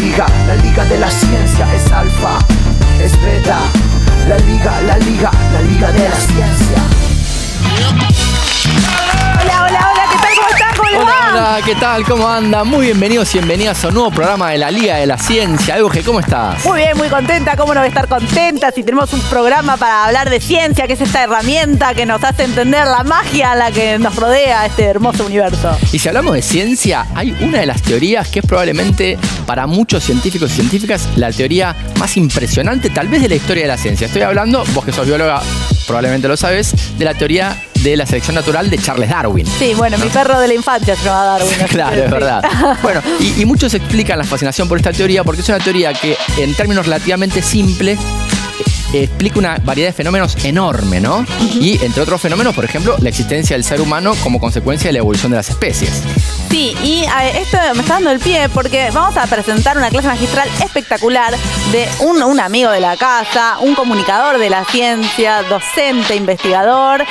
liga de la ciencia es alfa, es beta. La liga de la ciencia. Hola, ¿qué tal? ¿Cómo están? ¿Cómo les va? Hola, ¿qué tal? ¿Cómo anda? Muy bienvenidos y bienvenidas a un nuevo programa de la Liga de la Ciencia. Euge, ¿cómo estás? Muy bien, muy contenta. ¿Cómo no voy a estar contenta si tenemos un programa para hablar de ciencia, que es esta herramienta que nos hace entender la magia a la que nos rodea este hermoso universo? Y si hablamos de ciencia, hay una de las teorías que es probablemente para muchos científicos y científicas la teoría más impresionante tal vez de la historia de la ciencia. Estoy hablando, vos que sos bióloga probablemente lo sabes, de la teoría de la selección natural de Charles Darwin. Sí, bueno, ¿no? Mi perro de la infancia se llama Darwin. Claro, es verdad. Bueno, y muchos explican la fascinación por esta teoría porque es una teoría que, en términos relativamente simples, explica una variedad de fenómenos enorme, ¿no? Uh-huh. Y entre otros fenómenos, por ejemplo, la existencia del ser humano como consecuencia de la evolución de las especies. Sí, y esto me está dando el pie porque vamos a presentar una clase magistral espectacular de un amigo de la casa, un comunicador de la ciencia, docente, investigador.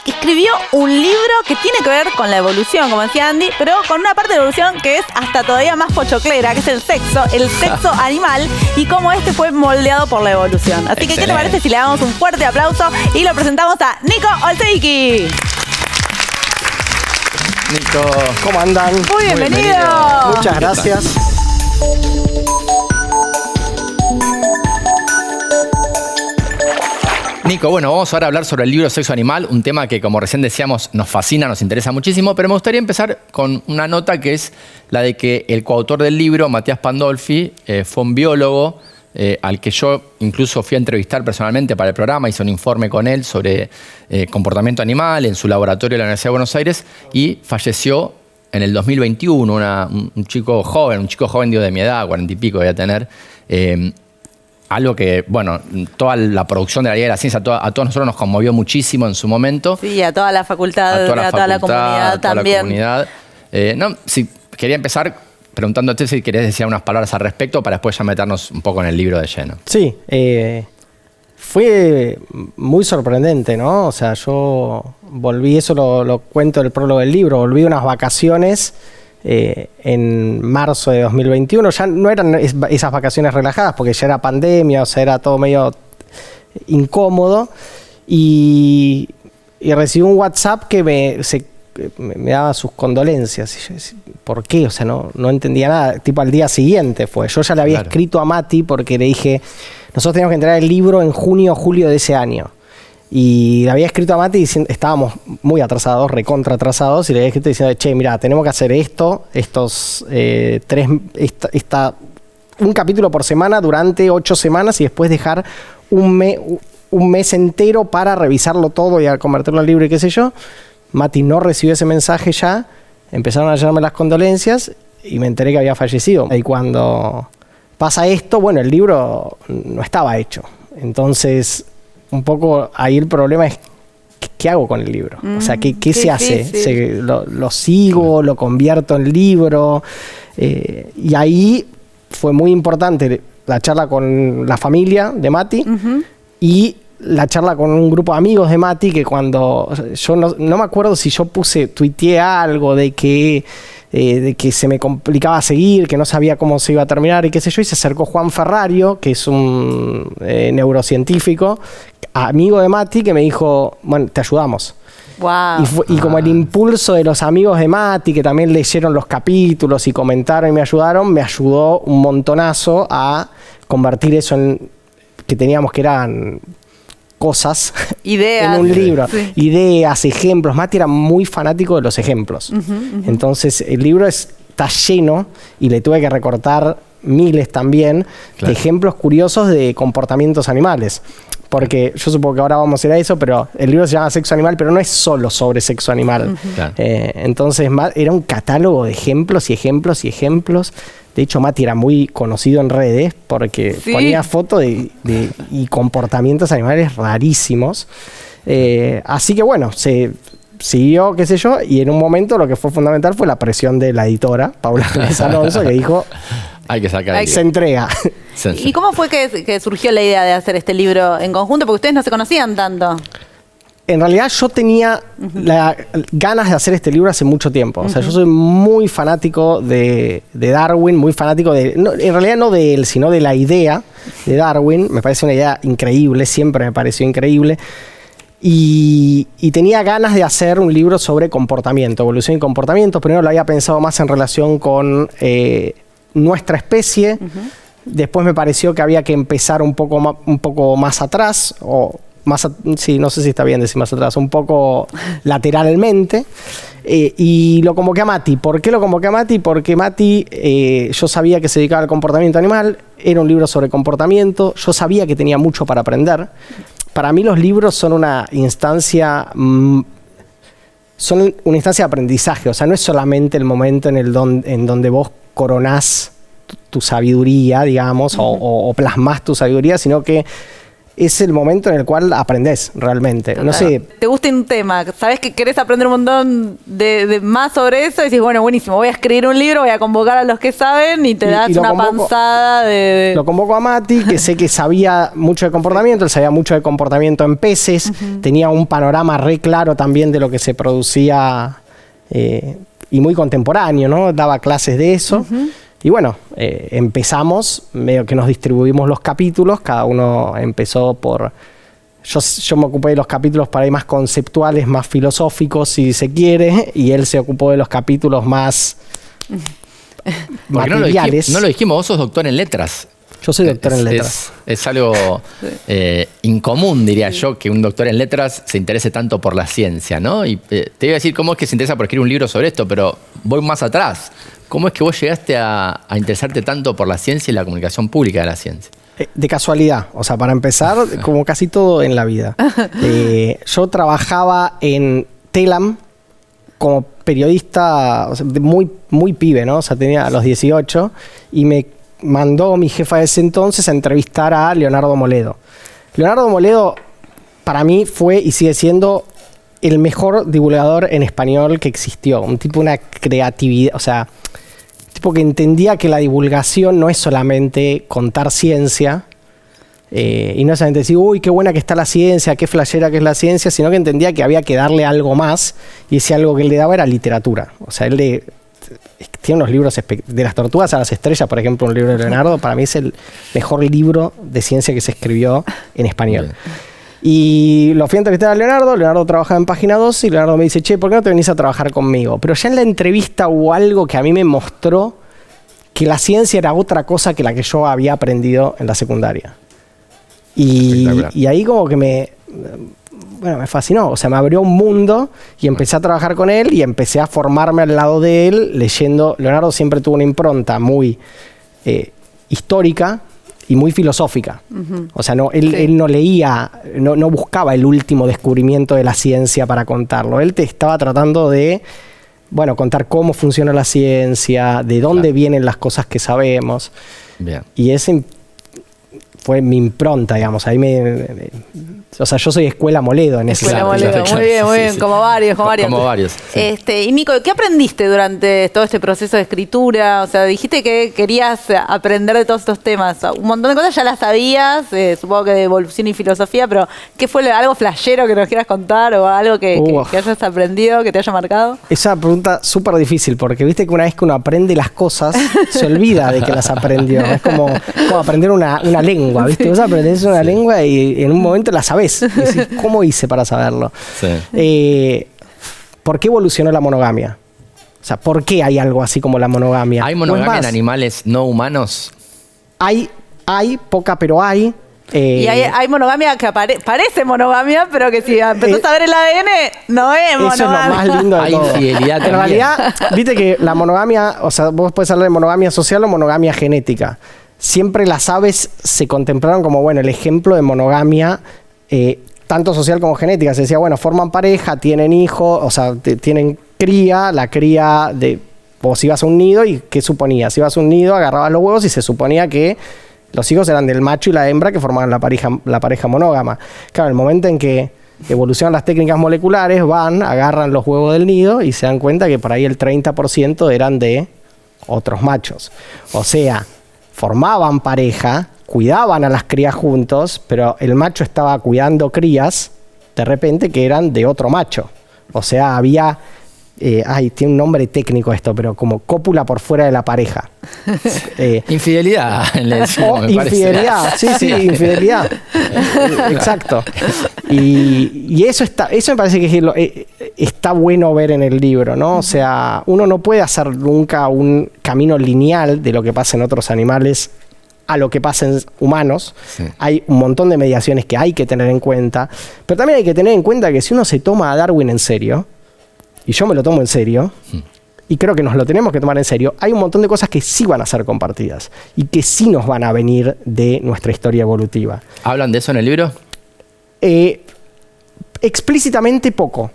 Escribió un libro que tiene que ver con la evolución, como decía Andy, pero con una parte de la evolución que es hasta todavía más pochoclera, que es el sexo animal, y cómo este fue moldeado por la evolución. Así que, ¿qué te parece si le damos un fuerte aplauso y lo presentamos a Nico Olseiki? Nico, ¿cómo andan? Muy bienvenido. Muchas gracias. Nico, bueno, vamos ahora a hablar sobre el libro Sexo Animal, un tema que, como recién decíamos, nos fascina, nos interesa muchísimo, pero me gustaría empezar con una nota que es la de que el coautor del libro, Matías Pandolfi, fue un biólogo al que yo incluso fui a entrevistar personalmente para el programa, hice un informe con él sobre comportamiento animal en su laboratorio de la Universidad de Buenos Aires y falleció en el 2021, un chico joven digo, de mi edad, 40 y pico voy a tener, algo que, bueno, toda la producción de la Liga de la Ciencia a todos nosotros nos conmovió muchísimo en su momento. Sí, a toda la facultad, a toda la comunidad también. Quería empezar preguntándote si querías decir unas palabras al respecto para después ya meternos un poco en el libro de lleno. Sí, fue muy sorprendente, ¿no? O sea, yo volví, eso lo cuento en el prólogo del libro, volví unas vacaciones en marzo de 2021, ya no eran esas vacaciones relajadas porque ya era pandemia, o sea, era todo medio incómodo y recibí un WhatsApp que me daba sus condolencias. Y yo decía, ¿por qué? O sea, no entendía nada. Tipo al día siguiente fue. Yo ya le había escrito a Mati porque le dije, nosotros teníamos que entregar el libro en junio o julio de ese año. Y le había escrito a Mati diciendo, estábamos muy atrasados, recontra atrasados, y le había escrito diciendo, che, mira, tenemos que hacer un capítulo por semana durante 8 semanas y después dejar un mes entero para revisarlo todo y a convertirlo en libro y qué sé yo. Mati no recibió ese mensaje ya, empezaron a llegarme las condolencias y me enteré que había fallecido. Y cuando pasa esto, bueno, el libro no estaba hecho. Entonces, un poco ahí el problema es ¿qué hago con el libro? O sea, ¿qué se hace? ¿Lo sigo? ¿Lo convierto en libro? Y ahí fue muy importante la charla con la familia de Mati y la charla con un grupo de amigos de Mati que cuando yo no me acuerdo si yo tuiteé algo de que se me complicaba seguir, que no sabía cómo se iba a terminar y qué sé yo, y se acercó Juan Ferrario, que es un neurocientífico, amigo de Mati, que me dijo, bueno, te ayudamos. Wow. Y como el impulso de los amigos de Mati, que también leyeron los capítulos y comentaron y me ayudó un montonazo a convertir eso en que teníamos que eran cosas ideas, en un libro, ideas, ejemplos. Mati era muy fanático de los ejemplos. Entonces el libro está lleno y le tuve que recortar miles también de ejemplos curiosos de comportamientos animales. Porque yo supongo que ahora vamos a ir a eso, pero el libro se llama Sexo Animal, pero no es solo sobre sexo animal. Entonces era un catálogo de ejemplos y ejemplos y ejemplos. De hecho, Mati era muy conocido en redes porque ponía fotos y comportamientos animales rarísimos. Así que bueno, se siguió, qué sé yo, y en un momento lo que fue fundamental fue la presión de la editora, Paula Pérez Alonso, que dijo, hay que sacar se entrega. ¿Y cómo fue que surgió la idea de hacer este libro en conjunto? Porque ustedes no se conocían tanto. En realidad yo tenía ganas de hacer este libro hace mucho tiempo. O sea, yo soy muy fanático de Darwin, muy fanático en realidad no de él, sino de la idea de Darwin. Me parece una idea increíble, siempre me pareció increíble. Y tenía ganas de hacer un libro sobre comportamiento, evolución y comportamiento. Primero lo había pensado más en relación con nuestra especie. Después me pareció que había que empezar un poco más atrás, sí, no sé si está bien decir más atrás, un poco lateralmente. Y lo convoqué a Mati. ¿Por qué lo convoqué a Mati? Porque Mati, yo sabía que se dedicaba al comportamiento animal, era un libro sobre comportamiento, yo sabía que tenía mucho para aprender. Para mí los libros son una instancia de aprendizaje, o sea, no es solamente el momento en donde vos coronás tu sabiduría, digamos, o plasmás tu sabiduría, sino que es el momento en el cual aprendés realmente. No sé. Te gusta un tema, sabés que querés aprender un montón de más sobre eso y decís, bueno, buenísimo, voy a escribir un libro, voy a convocar a los que saben y te das una panzada de... Lo convoco a Mati, que sé que sabía mucho de comportamiento, él sabía mucho de comportamiento en peces, tenía un panorama re claro también de lo que se producía y muy contemporáneo, ¿no? Daba clases de eso. Y bueno, empezamos, medio que nos distribuimos los capítulos, cada uno empezó por... Yo me ocupé de los capítulos para ir más conceptuales, más filosóficos, si se quiere, y él se ocupó de los capítulos más materiales. No lo dijimos, vos sos doctor en letras. Yo soy doctor en letras. Es algo incomún, diría yo, que un doctor en letras se interese tanto por la ciencia, ¿no? Y te iba a decir cómo es que se interesa por escribir un libro sobre esto, pero voy más atrás. ¿Cómo es que vos llegaste a interesarte tanto por la ciencia y la comunicación pública de la ciencia? De casualidad, o sea, para empezar, como casi todo en la vida. Yo trabajaba en Telam como periodista, o sea, muy pibe, ¿no? O sea, tenía a los 18 y me mandó mi jefa de ese entonces a entrevistar a Leonardo Moledo. Leonardo Moledo para mí fue y sigue siendo el mejor divulgador en español que existió. Un tipo, una creatividad, o sea, un tipo que entendía que la divulgación no es solamente contar ciencia, y no solamente decir, uy, qué buena que está la ciencia, qué flashera que es la ciencia, sino que entendía que había que darle algo más, y ese algo que él le daba era literatura. O sea, él tiene unos libros de las tortugas a las estrellas, por ejemplo, un libro de Leonardo, para mí es el mejor libro de ciencia que se escribió en español. Y lo fui a entrevistar a Leonardo trabajaba en Página 12 y Leonardo me dice, che, ¿por qué no te venís a trabajar conmigo? Pero ya en la entrevista hubo algo que a mí me mostró que la ciencia era otra cosa que la que yo había aprendido en la secundaria. Y ahí como que me fascinó, o sea, me abrió un mundo y empecé a trabajar con él y empecé a formarme al lado de él leyendo. Leonardo siempre tuvo una impronta muy histórica y muy filosófica. O sea, él no leía, no buscaba el último descubrimiento de la ciencia para contarlo. Él te estaba tratando de, contar cómo funciona la ciencia, de dónde vienen las cosas que sabemos. Bien. Y ese fue mi impronta, digamos. Ahí o sea, yo soy Escuela Moledo en ese sentido. Escuela Moledo, muy bien, sí. como varios. Como varios. Sí. Y Nico, ¿qué aprendiste durante todo este proceso de escritura? O sea, dijiste que querías aprender de todos estos temas. Un montón de cosas ya las sabías, supongo que de evolución y filosofía, pero ¿qué fue algo flashero que nos quieras contar o algo que hayas aprendido, que te haya marcado? Es una pregunta súper difícil, porque viste que una vez que uno aprende las cosas, se olvida de que las aprendió. Es como aprender una lengua, ¿viste? Vos aprendés una lengua y en un momento la sabés. Y decís, ¿cómo hice para saberlo? Sí. ¿Por qué evolucionó la monogamia? O sea, ¿por qué hay algo así como la monogamia? ¿Hay monogamia en animales no humanos? Hay poca, pero hay. Y hay monogamia que parece monogamia, pero que si empezás a ver el ADN, no es monogamia. Eso es lo más lindo de hay todo. Infidelidad también. En realidad, viste que la monogamia, o sea, vos podés hablar de monogamia social o monogamia genética. Siempre las aves se contemplaron como, el ejemplo de monogamia, tanto social como genética. Se decía, forman pareja, tienen hijos, o sea, tienen cría, la cría de... Vos ibas a un nido y ¿qué suponías? Ibas a un nido, agarrabas los huevos y se suponía que los hijos eran del macho y la hembra que formaban la pareja monógama. Claro, el momento en que evolucionan las técnicas moleculares, agarran los huevos del nido y se dan cuenta que por ahí el 30% eran de otros machos. O sea, formaban pareja, cuidaban a las crías juntos, pero el macho estaba cuidando crías de repente que eran de otro macho. O sea, había... tiene un nombre técnico esto, pero como cópula por fuera de la pareja. Infidelidad, le decimos, me infidelidad, parece. sí, infidelidad. Exacto. Y eso me parece que está bueno ver en el libro, ¿no? O sea, uno no puede hacer nunca un camino lineal de lo que pasa en otros animales a lo que pasa en humanos. Sí. Hay un montón de mediaciones que hay que tener en cuenta, pero también hay que tener en cuenta que si uno se toma a Darwin en serio, y yo me lo tomo en serio, y creo que nos lo tenemos que tomar en serio, hay un montón de cosas que sí van a ser compartidas y que sí nos van a venir de nuestra historia evolutiva. ¿Hablan de eso en el libro? Explícitamente poco,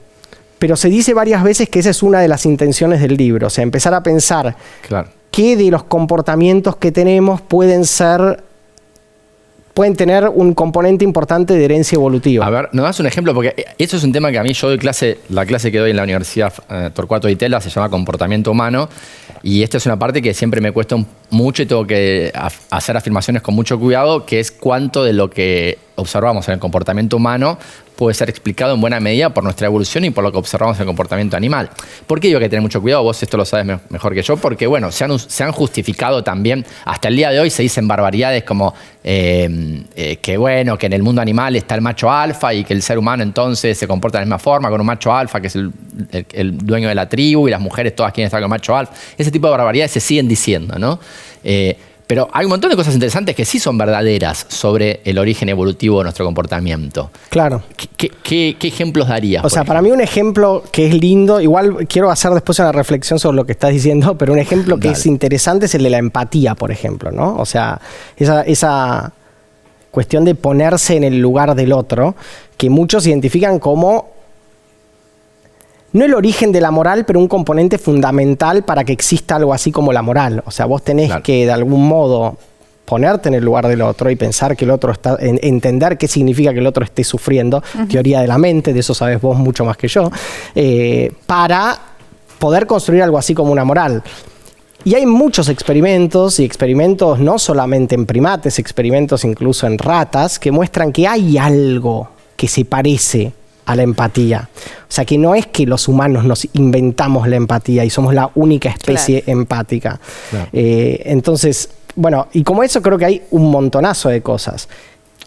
pero se dice varias veces que esa es una de las intenciones del libro, o sea, empezar a pensar qué de los comportamientos que tenemos pueden tener un componente importante de herencia evolutiva. A ver, ¿nos das un ejemplo? Porque eso es un tema que a mí yo doy la clase que doy en la Universidad Torcuato Di Tella se llama Comportamiento Humano, y esta es una parte que siempre me cuesta mucho y tengo que hacer afirmaciones con mucho cuidado, que es cuánto de lo que observamos en el comportamiento humano puede ser explicado en buena medida por nuestra evolución y por lo que observamos en el comportamiento animal. ¿Por qué digo que hay que tener mucho cuidado? Vos esto lo sabes mejor que yo, porque bueno, se han justificado también, hasta el día de hoy se dicen barbaridades como que bueno, que en el mundo animal está el macho alfa y que el ser humano entonces se comporta de la misma forma con un macho alfa que es el dueño de la tribu, y las mujeres todas quieren estar con el macho alfa. Ese tipo de barbaridades se siguen diciendo, ¿no? Pero hay un montón de cosas interesantes que sí son verdaderas sobre el origen evolutivo de nuestro comportamiento. Claro. ¿Qué ejemplos darías? O sea, para mí un ejemplo que es lindo, igual quiero hacer después una reflexión sobre lo que estás diciendo, pero un ejemplo que es interesante es el de la empatía, por ejemplo, ¿no? O sea, esa cuestión de ponerse en el lugar del otro, que muchos identifican como no el origen de la moral, pero un componente fundamental para que exista algo así como la moral. O sea, vos tenés que de algún modo ponerte en el lugar del otro y pensar que el otro está, entender qué significa que el otro esté sufriendo, teoría de la mente, de eso sabes vos mucho más que yo, para poder construir algo así como una moral. Y hay muchos experimentos, y experimentos no solamente en primates, experimentos incluso en ratas, que muestran que hay algo que se parece a la empatía. O sea, que no es que los humanos nos inventamos la empatía y somos la única especie empática. Entonces, bueno, y como eso creo que hay un montonazo de cosas.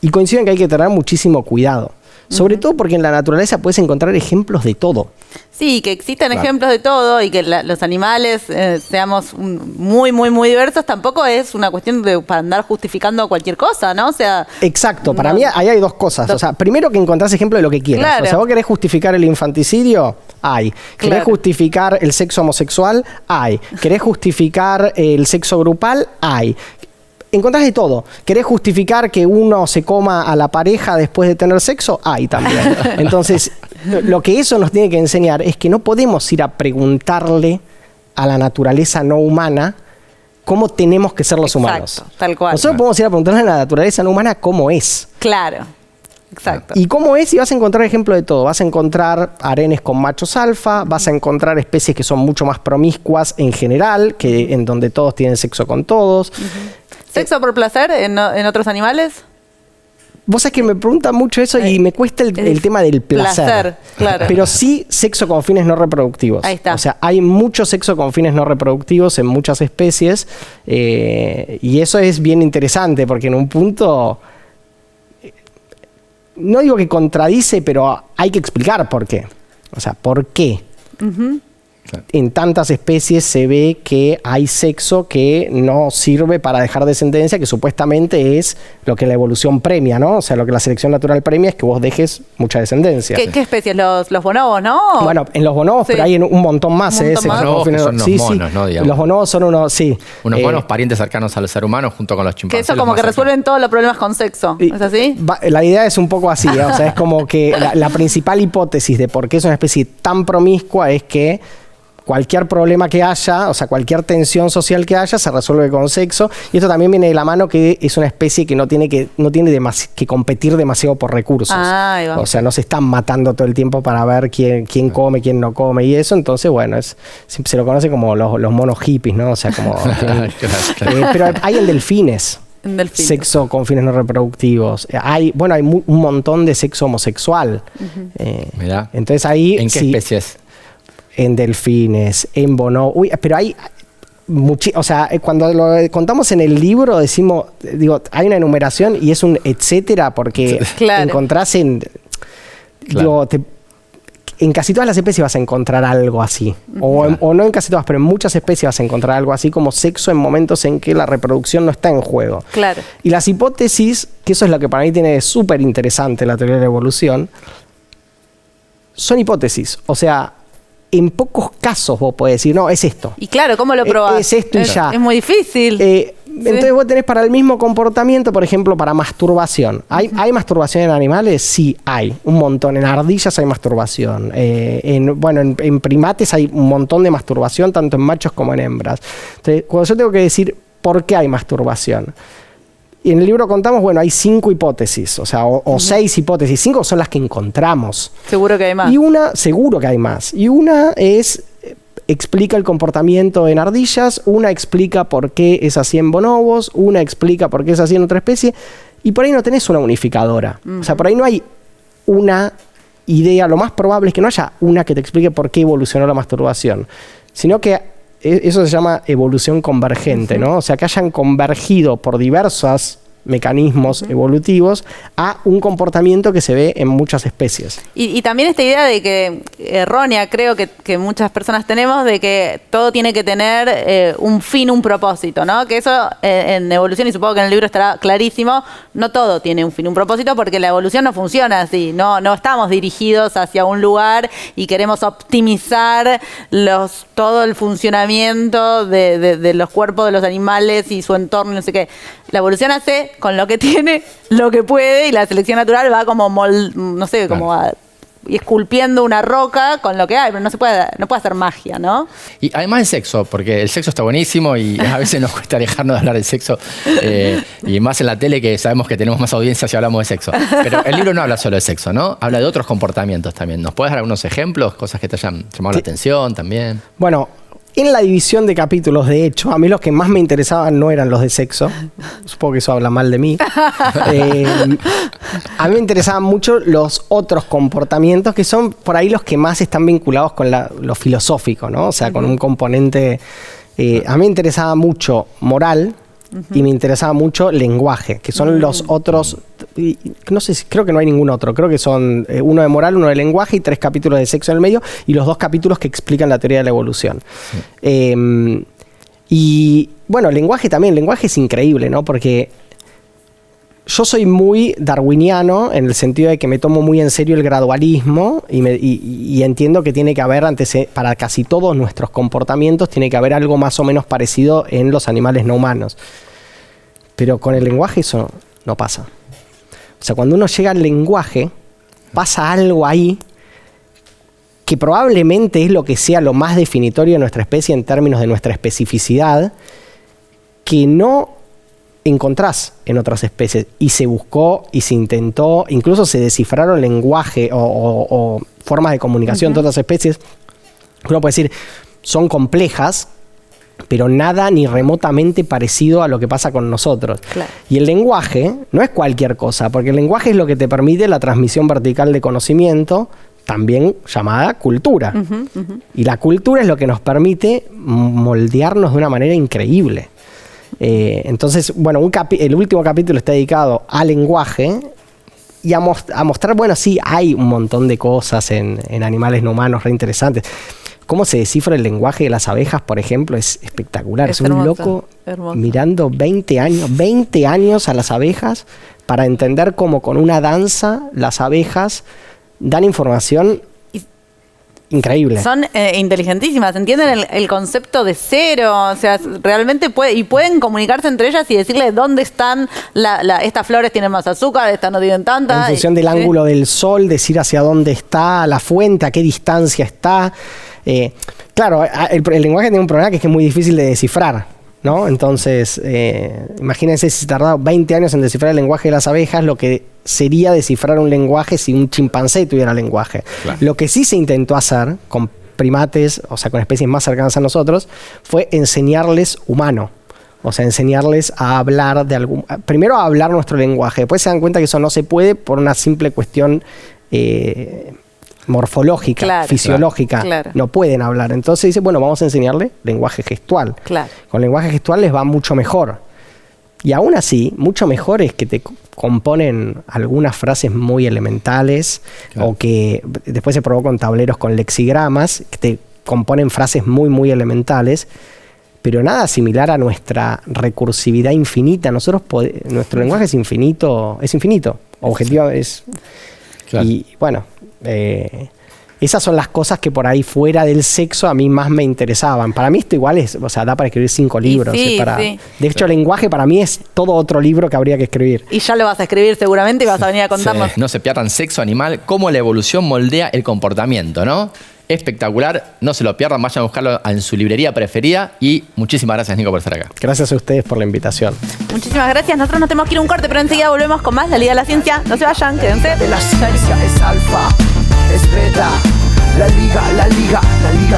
Y coincido en que hay que tener muchísimo cuidado. Sobre todo porque en la naturaleza puedes encontrar ejemplos de todo. Sí, que existen ejemplos de todo y que los animales seamos muy, muy, muy diversos, tampoco es una cuestión para andar justificando cualquier cosa, ¿no? O sea... Exacto, para mí ahí hay dos cosas. O sea, primero que encontrás ejemplos de lo que quieras. Claro. O sea, vos querés justificar el infanticidio, hay. ¿Querés justificar el sexo homosexual? Hay. ¿Querés justificar el sexo grupal? Hay. Encontrás de todo. ¿Querés justificar que uno se coma a la pareja después de tener sexo? Hay también. Entonces, lo que eso nos tiene que enseñar es que no podemos ir a preguntarle a la naturaleza no humana cómo tenemos que ser los humanos. Tal cual. Nosotros podemos ir a preguntarle a la naturaleza no humana cómo es. Claro. Exacto. Y cómo es, y vas a encontrar ejemplo de todo. Vas a encontrar harenes con machos alfa, vas a encontrar especies que son mucho más promiscuas en general, que en donde todos tienen sexo con todos. ¿Sexo por placer en otros animales? Vos sabés que me preguntan mucho eso y me cuesta el tema del placer. Claro. Pero sí sexo con fines no reproductivos. Ahí está. O sea, hay mucho sexo con fines no reproductivos en muchas especies y eso es bien interesante porque en un punto... No digo que contradice, pero hay que explicar por qué. O sea, ¿por qué? En tantas especies se ve que hay sexo que no sirve para dejar descendencia, que supuestamente es lo que la evolución premia, ¿no? O sea, lo que la selección natural premia es que vos dejes mucha descendencia. ¿Qué especies? Los bonobos, ¿no? Bueno, en los bonobos, pero hay un montón más. Los bonobos que son unos monos, ¿no? Digamos. Los bonobos son unos monos parientes cercanos al ser humano junto con los chimpancés. Que eso como que resuelven todos los problemas con sexo, ¿es así? La idea es un poco así, ¿eh? O sea, es como que la principal hipótesis de por qué es una especie tan promiscua es que cualquier problema que haya, o sea, cualquier tensión social que haya, se resuelve con sexo. Y esto también viene de la mano que es una especie que no tiene que competir demasiado por recursos. O sea, no se están matando todo el tiempo para ver quién come, quién no come y eso. Entonces, bueno, se lo conoce como los monos hippies, ¿no? O sea, como... pero hay en delfines. delfines. sexo con fines no reproductivos. Hay un montón de sexo homosexual. Mirá. Entonces ahí... ¿En qué especies? En delfines, en bonobos. Pero hay... O sea, cuando lo contamos en el libro decimos, hay una enumeración y es un etcétera porque encontrás en... en casi todas las especies vas a encontrar algo así. O no en casi todas, pero en muchas especies vas a encontrar algo así como sexo en momentos en que la reproducción no está en juego. Claro. Y las hipótesis, que eso es lo que para mí tiene súper interesante la teoría de la evolución, son hipótesis. O sea, en pocos casos vos podés decir, no, es esto. Y claro, ¿cómo lo probás? Es esto y ya. Es muy difícil. Entonces vos tenés para el mismo comportamiento, por ejemplo, para masturbación. ¿Hay masturbación en animales? Sí, hay. Un montón. En ardillas hay masturbación. En primates hay un montón de masturbación, tanto en machos como en hembras. Entonces, cuando yo tengo que decir por qué hay masturbación, y en el libro contamos, hay 5 hipótesis, o sea, o 6 hipótesis. 5 son las que encontramos. Seguro que hay más. Y seguro que hay más. Y una explica el comportamiento en ardillas, una explica por qué es así en bonobos, una explica por qué es así en otra especie, y por ahí no tenés una unificadora. O sea, por ahí no hay una idea. Lo más probable es que no haya una que te explique por qué evolucionó la masturbación, sino que eso se llama evolución convergente, ¿no? O sea, que hayan convergido por diversos mecanismos evolutivos a un comportamiento que se ve en muchas especies. Y también esta idea de que, errónea creo que muchas personas tenemos, de que todo tiene que tener un fin, un propósito, ¿no? Que eso en evolución, y supongo que en el libro estará clarísimo, no todo tiene un fin, un propósito, porque la evolución no funciona así, no estamos dirigidos hacia un lugar y queremos optimizar todo el funcionamiento de los cuerpos de los animales y su entorno y no sé qué. La evolución hace con lo que tiene, lo que puede, y la selección natural va como esculpiendo una roca con lo que hay, pero no puede hacer magia, ¿no? Y además el sexo, porque el sexo está buenísimo y a veces nos cuesta alejarnos de hablar del sexo, y más en la tele, que sabemos que tenemos más audiencia si hablamos de sexo. Pero el libro no habla solo de sexo, ¿no? Habla de otros comportamientos también. ¿Nos puedes dar algunos ejemplos, cosas que te hayan llamado la atención también? Bueno, en la división de capítulos, de hecho, a mí los que más me interesaban no eran los de sexo. Supongo que eso habla mal de mí. A mí me interesaban mucho los otros comportamientos, que son por ahí los que más están vinculados con lo filosófico, ¿no? O sea, con un componente... a mí me interesaba mucho moral y me interesaba mucho lenguaje, que son los otros... No sé, creo que no hay ningún otro. Creo que son uno de moral, uno de lenguaje y 3 capítulos de sexo en el medio, y los 2 capítulos que explican la teoría de la evolución. Y bueno, lenguaje también. Lenguaje es increíble, ¿no? Porque yo soy muy darwiniano en el sentido de que me tomo muy en serio el gradualismo y entiendo que tiene que haber, para casi todos nuestros comportamientos, tiene que haber algo más o menos parecido en los animales no humanos. Pero con el lenguaje eso no pasa. O sea, cuando uno llega al lenguaje, pasa algo ahí que probablemente es lo que sea lo más definitorio de nuestra especie en términos de nuestra especificidad, que no encontrás en otras especies. Y se buscó y se intentó, incluso se descifraron lenguaje o formas de comunicación de otras especies. Uno puede decir, son complejas, pero nada ni remotamente parecido a lo que pasa con nosotros. Claro. Y el lenguaje no es cualquier cosa, porque el lenguaje es lo que te permite la transmisión vertical de conocimiento, también llamada cultura. Y la cultura es lo que nos permite moldearnos de una manera increíble. Entonces, bueno, el último capítulo está dedicado al lenguaje y a mostrar, bueno, sí, hay un montón de cosas en animales no humanos re interesantes. Cómo se descifra el lenguaje de las abejas, por ejemplo, es espectacular. Es un loco mirando 20 años a las abejas para entender cómo con una danza las abejas dan información increíble. Son inteligentísimas, entienden el concepto de cero, o sea, realmente pueden comunicarse entre ellas y decirle dónde están, estas flores tienen más azúcar, estas no tienen tanta. En función del ángulo del sol, decir hacia dónde está la fuente, a qué distancia está. Claro, el lenguaje tiene un problema que es muy difícil de descifrar, ¿no? Entonces, imagínense si se tardaba 20 años en descifrar el lenguaje de las abejas, lo que sería descifrar un lenguaje si un chimpancé tuviera lenguaje. Claro. Lo que sí se intentó hacer con primates, o sea, con especies más cercanas a nosotros, fue enseñarles humano. O sea, enseñarles a hablar primero a hablar nuestro lenguaje. Después se dan cuenta que eso no se puede por una simple cuestión morfológica, claro, fisiológica. Claro. No pueden hablar. Entonces dice, bueno, vamos a enseñarle lenguaje gestual. Claro. Con lenguaje gestual les va mucho mejor. Y aún así, mucho mejor es que te componen algunas frases muy elementales, claro, o que después se probó con tableros con lexigramas, que te componen frases muy, muy elementales, pero nada similar a nuestra recursividad infinita. Nuestro lenguaje es infinito, objetivo es... Claro. Y bueno, esas son las cosas que por ahí fuera del sexo a mí más me interesaban. Para mí esto igual es, o sea, da para escribir 5 libros. Sí, sí. De hecho, el lenguaje para mí es todo otro libro que habría que escribir. Y ya lo vas a escribir seguramente y vas a venir a contarnos. Sí. No se pierdan Sexo Animal, cómo la evolución moldea el comportamiento, ¿no? Espectacular, no se lo pierdan, vayan a buscarlo en su librería preferida y muchísimas gracias, Nico, por estar acá. Gracias a ustedes por la invitación. Muchísimas gracias, nosotros nos tenemos que ir a un corte, pero enseguida volvemos con más La Liga de la Ciencia. No se vayan, quédense. De la ciencia es alfa, es beta, la liga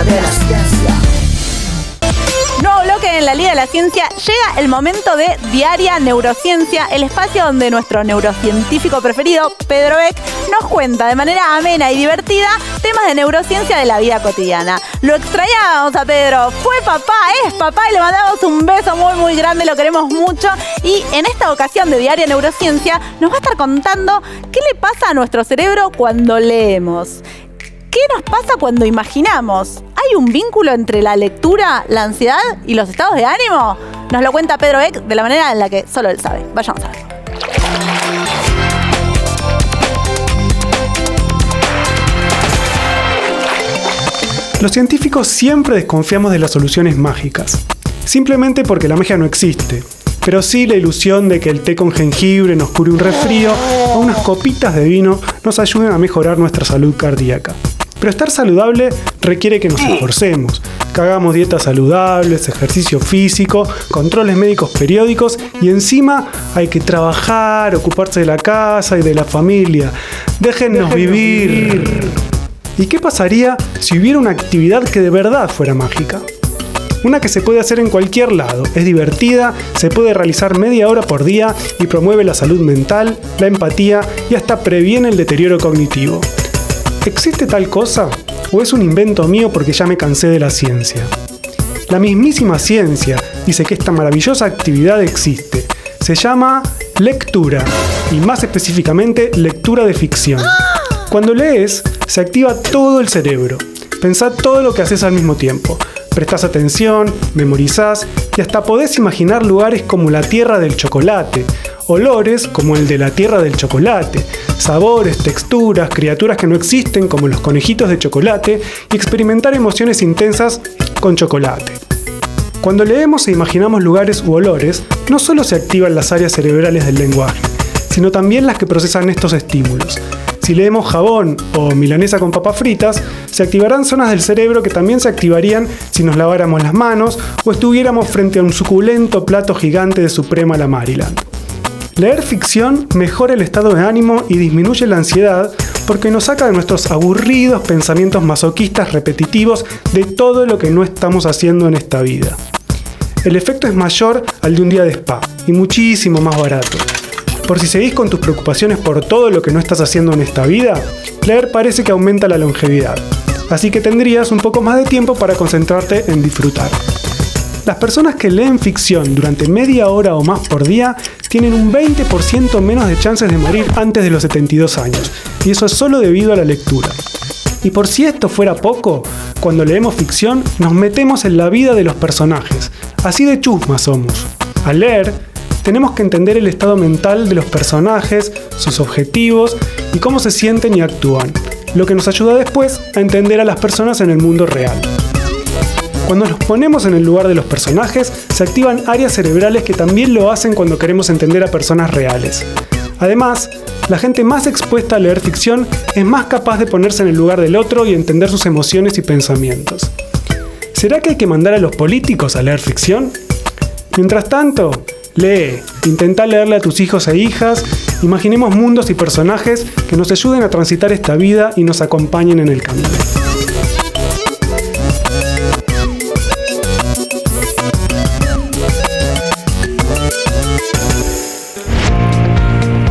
de la ciencia. Nuevo bloque en La Liga de la Ciencia. Llega el momento de Diaria Neurociencia, el espacio donde nuestro neurocientífico preferido, Pedro Beck, nos cuenta de manera amena y divertida temas de neurociencia de la vida cotidiana. Lo extrañábamos a Pedro, fue papá, es papá y le mandamos un beso muy muy grande, lo queremos mucho. Y en esta ocasión de Diaria Neurociencia nos va a estar contando qué le pasa a nuestro cerebro cuando leemos. ¿Qué nos pasa cuando imaginamos? ¿Hay un vínculo entre la lectura, la ansiedad y los estados de ánimo? Nos lo cuenta Pedro Beck de la manera en la que solo él sabe. Vayamos a verlo. Los científicos siempre desconfiamos de las soluciones mágicas, simplemente porque la magia no existe, pero sí la ilusión de que el té con jengibre nos cure un resfrío o unas copitas de vino nos ayuden a mejorar nuestra salud cardíaca. Pero estar saludable requiere que nos esforcemos, que hagamos dietas saludables, ejercicio físico, controles médicos periódicos y encima hay que trabajar, ocuparse de la casa y de la familia. Déjennos vivir. ¿Y qué pasaría si hubiera una actividad que de verdad fuera mágica? Una que se puede hacer en cualquier lado, es divertida, se puede realizar media hora por día y promueve la salud mental, la empatía y hasta previene el deterioro cognitivo. ¿Existe tal cosa? ¿O es un invento mío porque ya me cansé de la ciencia? La mismísima ciencia dice que esta maravillosa actividad existe. Se llama lectura, y más específicamente lectura de ficción. Cuando lees, se activa todo el cerebro. Pensá todo lo que haces al mismo tiempo. Prestás atención, memorizás y hasta podés imaginar lugares como la tierra del chocolate, olores como el de la tierra del chocolate, sabores, texturas, criaturas que no existen como los conejitos de chocolate y experimentar emociones intensas con chocolate. Cuando leemos e imaginamos lugares u olores, no solo se activan las áreas cerebrales del lenguaje, sino también las que procesan estos estímulos. Si leemos jabón o milanesa con papas fritas, se activarán zonas del cerebro que también se activarían si nos laváramos las manos o estuviéramos frente a un suculento plato gigante de Suprema la Maryland. Leer ficción mejora el estado de ánimo y disminuye la ansiedad porque nos saca de nuestros aburridos pensamientos masoquistas repetitivos de todo lo que no estamos haciendo en esta vida. El efecto es mayor al de un día de spa y muchísimo más barato. Por si seguís con tus preocupaciones por todo lo que no estás haciendo en esta vida, leer parece que aumenta la longevidad, así que tendrías un poco más de tiempo para concentrarte en disfrutar. Las personas que leen ficción durante media hora o más por día tienen un 20% menos de chances de morir antes de los 72 años, y eso es solo debido a la lectura. Y por si esto fuera poco, cuando leemos ficción nos metemos en la vida de los personajes, así de chusma somos. Al leer, tenemos que entender el estado mental de los personajes, sus objetivos y cómo se sienten y actúan, lo que nos ayuda después a entender a las personas en el mundo real. Cuando nos ponemos en el lugar de los personajes, se activan áreas cerebrales que también lo hacen cuando queremos entender a personas reales. Además, la gente más expuesta a leer ficción es más capaz de ponerse en el lugar del otro y entender sus emociones y pensamientos. ¿Será que hay que mandar a los políticos a leer ficción? Mientras tanto, lee, intenta leerle a tus hijos e hijas, imaginemos mundos y personajes que nos ayuden a transitar esta vida y nos acompañen en el camino.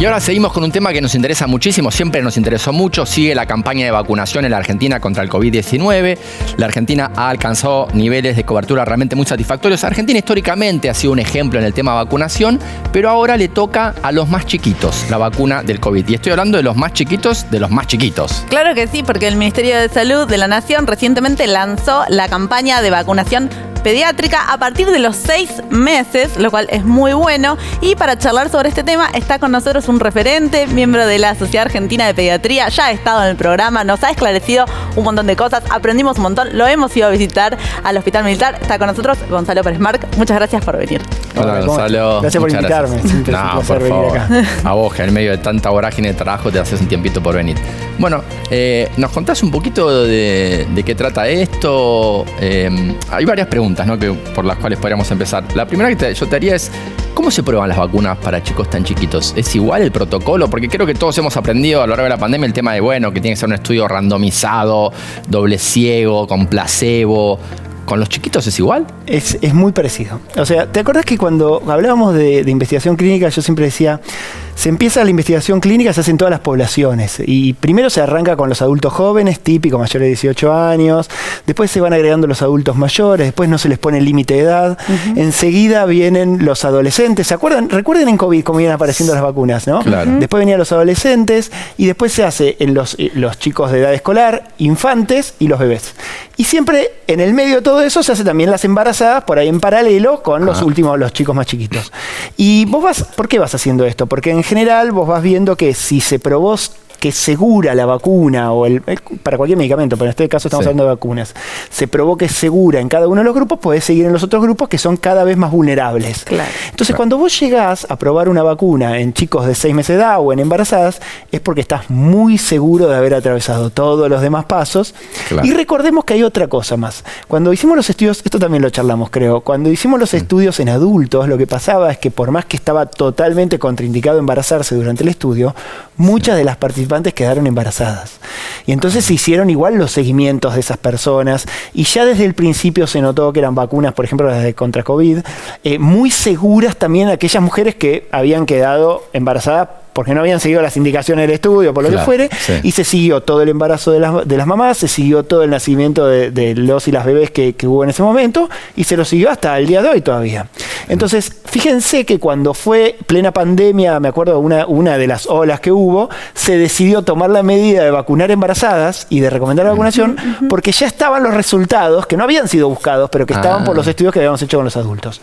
Y ahora seguimos con un tema que nos interesa muchísimo, siempre nos interesó mucho. Sigue la campaña de vacunación en la Argentina contra el COVID-19. La Argentina ha alcanzado niveles de cobertura realmente muy satisfactorios. Argentina históricamente ha sido un ejemplo en el tema de vacunación, pero ahora le toca a los más chiquitos la vacuna del COVID. Y estoy hablando de los más chiquitos de los más chiquitos. Claro que sí, porque el Ministerio de Salud de la Nación recientemente lanzó la campaña de vacunación pediátrica a partir de los 6 meses, lo cual es muy bueno. Y para charlar sobre este tema está con nosotros un referente, miembro de la Sociedad Argentina de Pediatría, ya ha estado en el programa, nos ha esclarecido un montón de cosas, aprendimos un montón, lo hemos ido a visitar al Hospital Militar. Está con nosotros Gonzalo Pérez Marc. Muchas gracias por venir. Hola Gonzalo. Gracias por invitarme. Gracias. No, por favor. A vos, que en medio de tanta vorágine de trabajo te haces un tiempito por venir. Bueno, ¿nos contás un poquito de qué trata esto? Hay varias preguntas, ¿no?, por las cuales podríamos empezar. La primera que yo te haría es, ¿cómo se prueban las vacunas para chicos tan chiquitos? ¿Es igual el protocolo? Porque creo que todos hemos aprendido a lo largo de la pandemia el tema de, bueno, que tiene que ser un estudio randomizado, doble ciego, con placebo. ¿Con los chiquitos es igual? Es muy parecido. O sea, ¿te acuerdas que cuando hablábamos de investigación clínica, yo siempre decía, se empieza la investigación clínica, se hace en todas las poblaciones. Y primero se arranca con los adultos jóvenes, típico, mayores de 18 años. Después se van agregando los adultos mayores. Después no se les pone límite de edad. Enseguida vienen los adolescentes. ¿Se acuerdan? Recuerden en COVID cómo iban apareciendo las vacunas, ¿no? Claro. Después venían los adolescentes. Y después se hace en los chicos de edad escolar, infantes y los bebés. Y siempre en el medio de todo eso se hace también las embarazadas, por ahí en paralelo con los últimos, los chicos más chiquitos. Y vos ¿por qué vas haciendo esto? Porque en general vos vas viendo que si se probó que es segura la vacuna, o para cualquier medicamento, pero en este caso estamos hablando de vacunas, se probó que es segura en cada uno de los grupos, podés seguir en los otros grupos que son cada vez más vulnerables. Claro. Entonces, cuando vos llegás a probar una vacuna en chicos de 6 meses de edad o en embarazadas, es porque estás muy seguro de haber atravesado todos los demás pasos. Claro. Y recordemos que hay otra cosa más. Cuando hicimos los estudios, esto también lo charlamos, creo, cuando hicimos los estudios en adultos, lo que pasaba es que por más que estaba totalmente contraindicado embarazarse durante el estudio, muchas de las participantes quedaron embarazadas. Y entonces se hicieron igual los seguimientos de esas personas, y ya desde el principio se notó que eran vacunas, por ejemplo, las de contra COVID, muy seguras también aquellas mujeres que habían quedado embarazadas porque no habían seguido las indicaciones del estudio, por lo que fuere, y se siguió todo el embarazo de las mamás, se siguió todo el nacimiento de los y las bebés que hubo en ese momento, y se lo siguió hasta el día de hoy todavía. Entonces, fíjense que cuando fue plena pandemia, me acuerdo una de las olas que hubo, se decidió tomar la medida de vacunar embarazadas y de recomendar la vacunación, porque ya estaban los resultados, que no habían sido buscados, pero que estaban por los estudios que habíamos hecho con los adultos.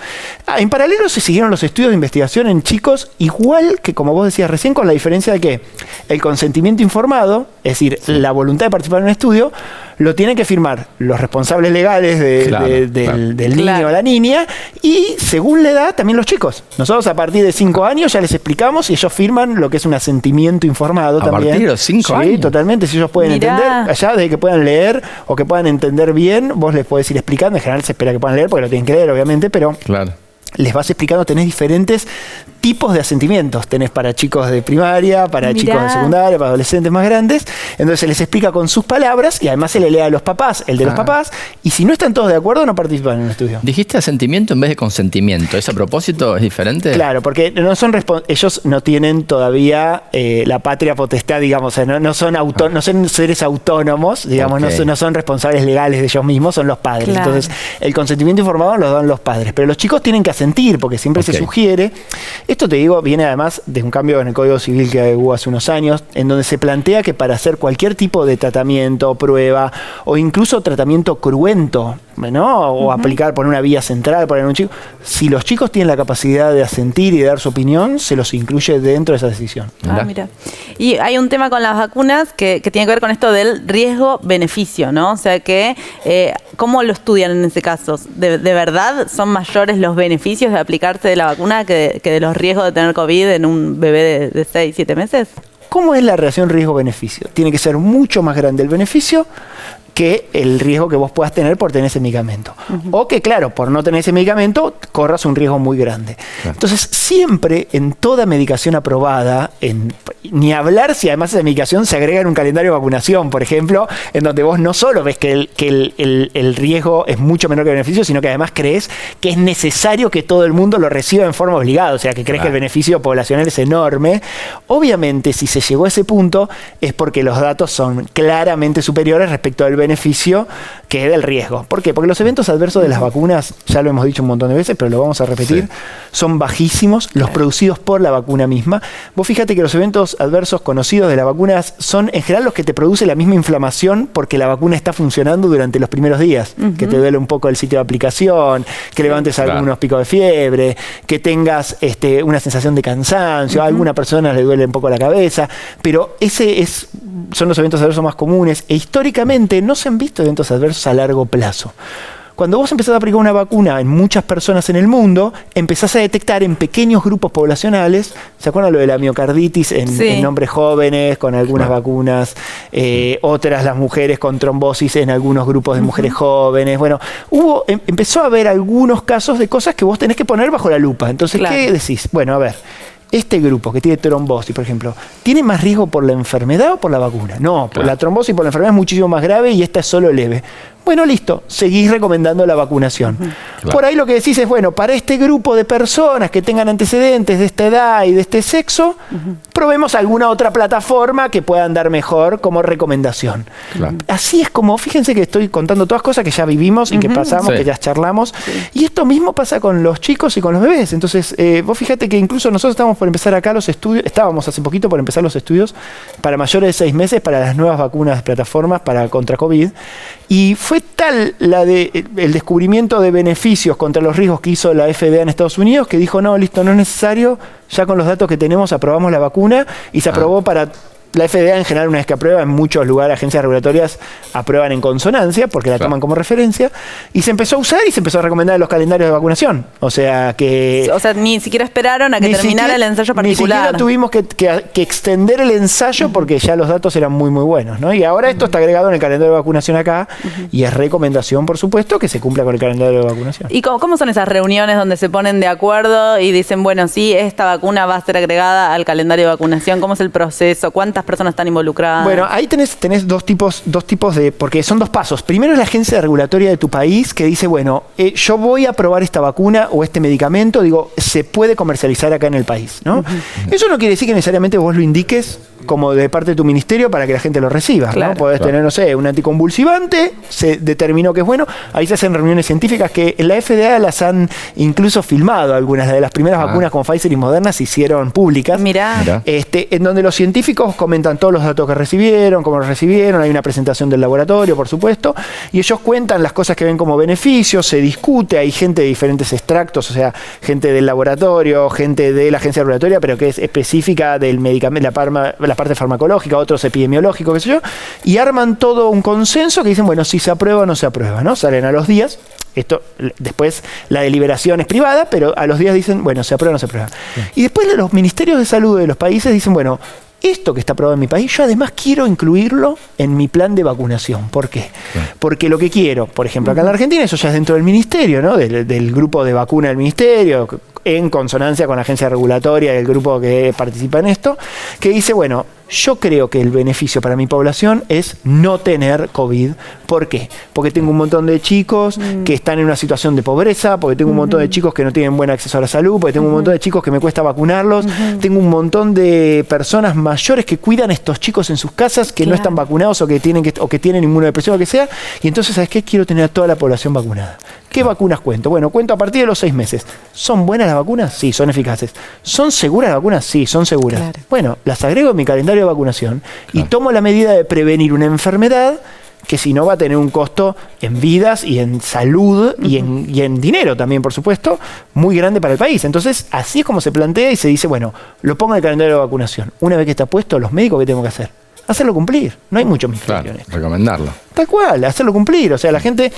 En paralelo se siguieron los estudios de investigación en chicos, igual que, como vos decías recién, con la diferencia de que el consentimiento informado, es decir, la voluntad de participar en un estudio, lo tienen que firmar los responsables legales del niño o la niña, y según la edad también los chicos. Nosotros a partir de 5 años ya les explicamos y ellos firman lo que es un asentimiento informado también. ¿A partir de los 5 años? Sí, totalmente. Si ellos pueden entender, allá de que puedan leer o que puedan entender bien, vos les podés ir explicando. En general se espera que puedan leer porque lo tienen que leer, obviamente, pero les vas explicando, tenés diferentes tipos de asentimientos. Tenés para chicos de primaria, para chicos de secundaria, para adolescentes más grandes. Entonces se les explica con sus palabras y además se le lee a los papás, el de los papás. Y si no están todos de acuerdo, no participan en el estudio. Dijiste asentimiento en vez de consentimiento. ¿Eso a propósito es diferente? Claro, porque no son ellos no tienen todavía la patria potestad, digamos. O sea, no son seres autónomos, digamos. No son responsables legales de ellos mismos, son los padres. Claro. Entonces el consentimiento informado lo dan los padres. Pero los chicos tienen que asentir porque siempre se sugiere. Esto, te digo, viene además de un cambio en el Código Civil que hubo hace unos años, en donde se plantea que para hacer cualquier tipo de tratamiento, prueba, o incluso tratamiento cruento, ¿no? O aplicar por una vía central, poner un chico, si los chicos tienen la capacidad de asentir y de dar su opinión, se los incluye dentro de esa decisión. Mira. Y hay un tema con las vacunas que tiene que ver con esto del riesgo-beneficio, ¿no? O sea que, ¿cómo lo estudian en ese caso? ¿De verdad son mayores los beneficios de aplicarse de la vacuna que de los riesgos de tener COVID en un bebé de 6, 7 meses? ¿Cómo es la relación riesgo-beneficio? Tiene que ser mucho más grande el beneficio que el riesgo que vos puedas tener por tener ese medicamento. O que, claro, por no tener ese medicamento, corras un riesgo muy grande. Claro. Entonces, siempre en toda medicación aprobada, ni hablar si además esa medicación se agrega en un calendario de vacunación, por ejemplo, en donde vos no solo ves que el riesgo es mucho menor que el beneficio, sino que además crees que es necesario que todo el mundo lo reciba en forma obligada, o sea, que crees que el beneficio poblacional es enorme. Obviamente, si se llegó a ese punto, es porque los datos son claramente superiores respecto al beneficio que del riesgo. ¿Por qué? Porque los eventos adversos de las vacunas, ya lo hemos dicho un montón de veces, pero lo vamos a repetir, son bajísimos, los producidos por la vacuna misma. Vos fíjate que los eventos adversos conocidos de las vacunas son en general los que te produce la misma inflamación porque la vacuna está funcionando durante los primeros días, que te duele un poco el sitio de aplicación, que levantes algunos picos de fiebre, que tengas una sensación de cansancio, a alguna persona le duele un poco la cabeza, pero son los eventos adversos más comunes e históricamente no se han visto eventos adversos a largo plazo. Cuando vos empezás a aplicar una vacuna en muchas personas en el mundo, empezás a detectar en pequeños grupos poblacionales, ¿se acuerdan lo de la miocarditis en hombres jóvenes con algunas vacunas? Otras, las mujeres con trombosis en algunos grupos de mujeres jóvenes. Bueno, empezó a haber algunos casos de cosas que vos tenés que poner bajo la lupa. Entonces, ¿qué decís? Bueno, a ver, este grupo que tiene trombosis, por ejemplo, ¿tiene más riesgo por la enfermedad o por la vacuna? No, por la trombosis, por la enfermedad es muchísimo más grave y esta es solo leve. Bueno, listo, seguís recomendando la vacunación. Por ahí lo que decís es, bueno, para este grupo de personas que tengan antecedentes de esta edad y de este sexo, probemos alguna otra plataforma que pueda andar mejor como recomendación. Así es como, fíjense que estoy contando todas cosas que ya vivimos y que pasamos, que ya charlamos. Y esto mismo pasa con los chicos y con los bebés. Entonces, vos fíjate que incluso nosotros estamos por empezar acá los estudios, estábamos hace poquito por empezar los estudios para mayores de 6 meses para las nuevas vacunas plataformas contra COVID. Y fue tal el descubrimiento de beneficios contra los riesgos que hizo la FDA en Estados Unidos que dijo, no, listo, no es necesario, ya con los datos que tenemos aprobamos la vacuna y se aprobó para... La FDA en general, una vez que aprueba, en muchos lugares, agencias regulatorias aprueban en consonancia porque la toman como referencia y se empezó a usar y se empezó a recomendar en los calendarios de vacunación. O sea, ni siquiera esperaron a que terminara el ensayo particular. Ni siquiera tuvimos que extender el ensayo porque ya los datos eran muy, muy buenos, ¿no? Y ahora esto está agregado en el calendario de vacunación acá y es recomendación, por supuesto, que se cumpla con el calendario de vacunación. ¿Y cómo son esas reuniones donde se ponen de acuerdo y dicen, bueno, sí, esta vacuna va a ser agregada al calendario de vacunación? ¿Cómo es el proceso? ¿Cuántas personas están involucradas? Bueno, ahí tenés dos tipos de... Porque son 2 pasos. Primero es la agencia regulatoria de tu país que dice, bueno, yo voy a probar esta vacuna o este medicamento, se puede comercializar acá en el país, ¿no? Eso no quiere decir que necesariamente vos lo indiques como de parte de tu ministerio para que la gente lo reciba, ¿no? Podés tener, no sé, un anticonvulsivante, se determinó que es bueno, ahí se hacen reuniones científicas que en la FDA las han incluso filmado, algunas de las primeras vacunas como Pfizer y Moderna se hicieron públicas. Mirá. En donde los científicos comentan todos los datos que recibieron, cómo los recibieron, hay una presentación del laboratorio, por supuesto, y ellos cuentan las cosas que ven como beneficios, se discute, hay gente de diferentes extractos, o sea, gente del laboratorio, gente de la agencia regulatoria, pero que es específica del medicamento, la parte farmacológica, otros epidemiológicos, qué sé yo, y arman todo un consenso que dicen, bueno, si se aprueba o no se aprueba, ¿no? Salen a los días, después la deliberación es privada, pero a los días dicen, bueno, se aprueba o no se aprueba. Y después los ministerios de salud de los países dicen, bueno, esto que está aprobado en mi país, yo además quiero incluirlo en mi plan de vacunación. ¿Por qué? Porque lo que quiero, por ejemplo, acá en la Argentina, eso ya es dentro del ministerio, ¿no? Del grupo de vacuna del ministerio, en consonancia con la agencia regulatoria y el grupo que participa en esto, que dice, bueno, yo creo que el beneficio para mi población es no tener COVID. ¿Por qué? Porque tengo un montón de chicos que están en una situación de pobreza, porque tengo un montón de chicos que no tienen buen acceso a la salud, porque tengo un montón de chicos que me cuesta vacunarlos, tengo un montón de personas mayores que cuidan a estos chicos en sus casas, que no están vacunados o que tienen inmunodepresión o que sea, y entonces, ¿sabes qué? Quiero tener a toda la población vacunada. ¿Qué vacunas cuento? Bueno, cuento a partir de los 6 meses. ¿Son buenas las vacunas? Sí, son eficaces. ¿Son seguras las vacunas? Sí, son seguras. Claro. Bueno, las agrego en mi calendario de vacunación y tomo la medida de prevenir una enfermedad que si no va a tener un costo en vidas y en salud y en dinero también, por supuesto, muy grande para el país. Entonces, así es como se plantea y se dice, bueno, lo pongo en el calendario de vacunación. Una vez que está puesto, los médicos, ¿qué tengo que hacer? hacerlo cumplir. No hay mucho misterio Claro, en esto. recomendarlo. Tal cual, hacerlo cumplir. O sea, la gente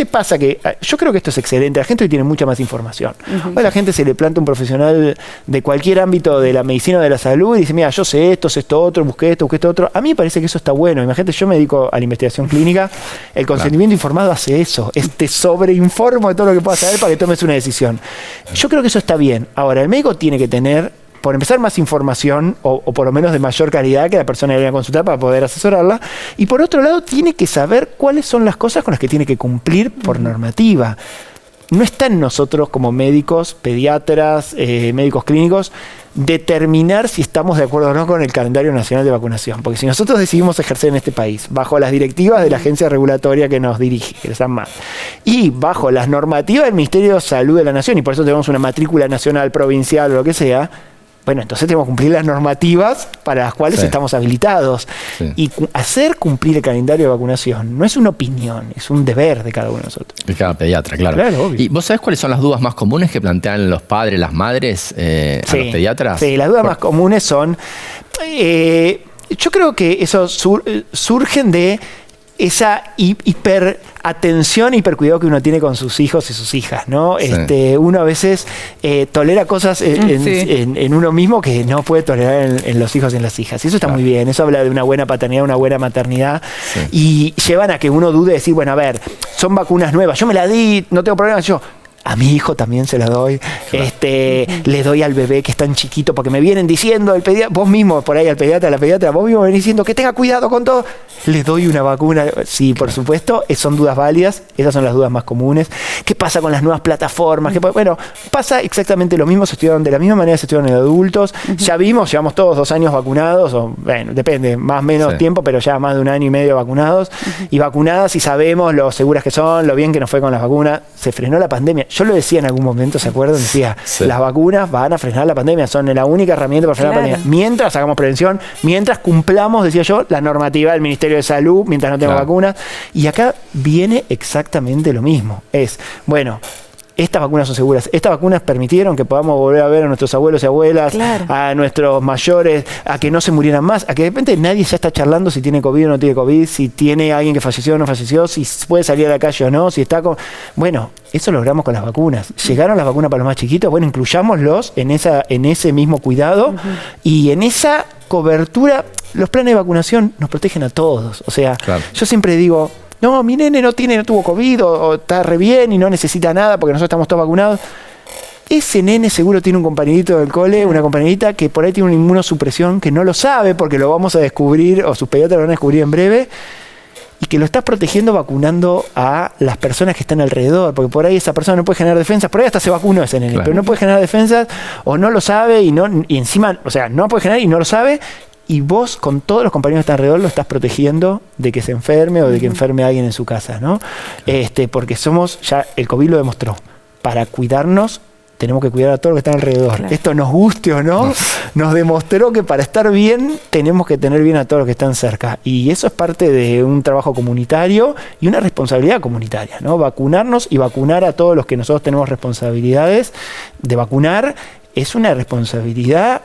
pasa que... Yo creo que esto es excelente. La gente hoy tiene mucha más información. Hoy a la gente se le planta un profesional de cualquier ámbito de la medicina o de la salud y dice, mira, yo sé esto otro, busqué esto otro. A mí me parece que eso está bueno. Imagínate, yo me dedico a la investigación clínica. El consentimiento informado hace eso. Te sobreinformo de todo lo que puedas saber para que tomes una decisión. Yo creo que eso está bien. Ahora, el médico tiene que tener... por empezar, más información o por lo menos de mayor calidad que la persona que viene a consultar para poder asesorarla. Y por otro lado, tiene que saber cuáles son las cosas con las que tiene que cumplir por normativa. No está en nosotros como médicos, pediatras, médicos clínicos, determinar si estamos de acuerdo o no con el calendario nacional de vacunación. Porque si nosotros decidimos ejercer en este país bajo las directivas de la agencia regulatoria que nos dirige, que es ANMAT, y bajo las normativas del Ministerio de Salud de la Nación, y por eso tenemos una matrícula nacional, provincial o lo que sea, bueno, entonces tenemos que cumplir las normativas para las cuales estamos habilitados. Sí. Y hacer cumplir el calendario de vacunación no es una opinión, es un deber de cada uno de nosotros. De cada pediatra, claro. Claro, obvio. ¿Y vos sabés cuáles son las dudas más comunes que plantean los padres, las madres a los pediatras? Sí, las dudas más comunes son... yo creo que eso surgen de esa hiperatención, hipercuidado que uno tiene con sus hijos y sus hijas, ¿no? Sí. Uno a veces tolera cosas en uno mismo que no puede tolerar en los hijos y en las hijas. Y eso está muy bien. Eso habla de una buena paternidad, una buena maternidad. Sí. Y llevan a que uno dude de decir, bueno, a ver, son vacunas nuevas. Yo me la di, no tengo problema. A mi hijo también se la doy. Claro. Le doy al bebé que es tan chiquito, porque me vienen diciendo, el pediatra, vos mismo por ahí al pediatra, a la pediatra, vos mismo me venís diciendo que tenga cuidado con todo. Le doy una vacuna. Sí, por supuesto, son dudas válidas. Esas son las dudas más comunes. ¿Qué pasa con las nuevas plataformas? Bueno, pasa exactamente lo mismo. Se estudiaron de la misma manera, se estudiaron en adultos. Ya llevamos todos 2 años vacunados, o bueno, depende, más o menos tiempo, pero ya más de 1 año y medio vacunados. Y vacunadas, y sabemos lo seguras que son, lo bien que nos fue con las vacunas. Se frenó la pandemia. Yo lo decía en algún momento, ¿se acuerdan? Decía, las vacunas van a frenar la pandemia, son la única herramienta para frenar la pandemia. Mientras hagamos prevención, mientras cumplamos, decía yo, la normativa del Ministerio de Salud, mientras no tengamos vacunas. Y acá viene exactamente lo mismo. Bueno, estas vacunas son seguras. Estas vacunas permitieron que podamos volver a ver a nuestros abuelos y abuelas, a nuestros mayores, a que no se murieran más, a que de repente nadie ya está charlando si tiene COVID o no tiene COVID, si tiene alguien que falleció o no falleció, si puede salir a la calle o no, si está con... Bueno, eso logramos con las vacunas. Llegaron las vacunas para los más chiquitos, bueno, incluyámoslos en ese mismo cuidado y en esa cobertura. Los planes de vacunación nos protegen a todos. O sea, yo siempre digo... No, mi nene no tuvo COVID o está re bien y no necesita nada porque nosotros estamos todos vacunados. Ese nene seguro tiene un compañerito del cole, una compañerita que por ahí tiene una inmunosupresión que no lo sabe porque lo vamos a descubrir o sus pediatras lo van a descubrir en breve y que lo estás protegiendo vacunando a las personas que están alrededor, porque por ahí esa persona no puede generar defensas, por ahí hasta se vacunó ese nene, pero no puede generar defensas o no lo sabe y encima, o sea, no puede generar y no lo sabe. Y vos, con todos los compañeros que están alrededor, lo estás protegiendo de que se enferme o de que enferme a alguien en su casa, ¿no? Porque ya el COVID lo demostró. Para cuidarnos, tenemos que cuidar a todos los que están alrededor. Esto nos guste o no, nos demostró que para estar bien, tenemos que tener bien a todos los que están cerca. Y eso es parte de un trabajo comunitario y una responsabilidad comunitaria, ¿no? Vacunarnos y vacunar a todos los que nosotros tenemos responsabilidades de vacunar es una responsabilidad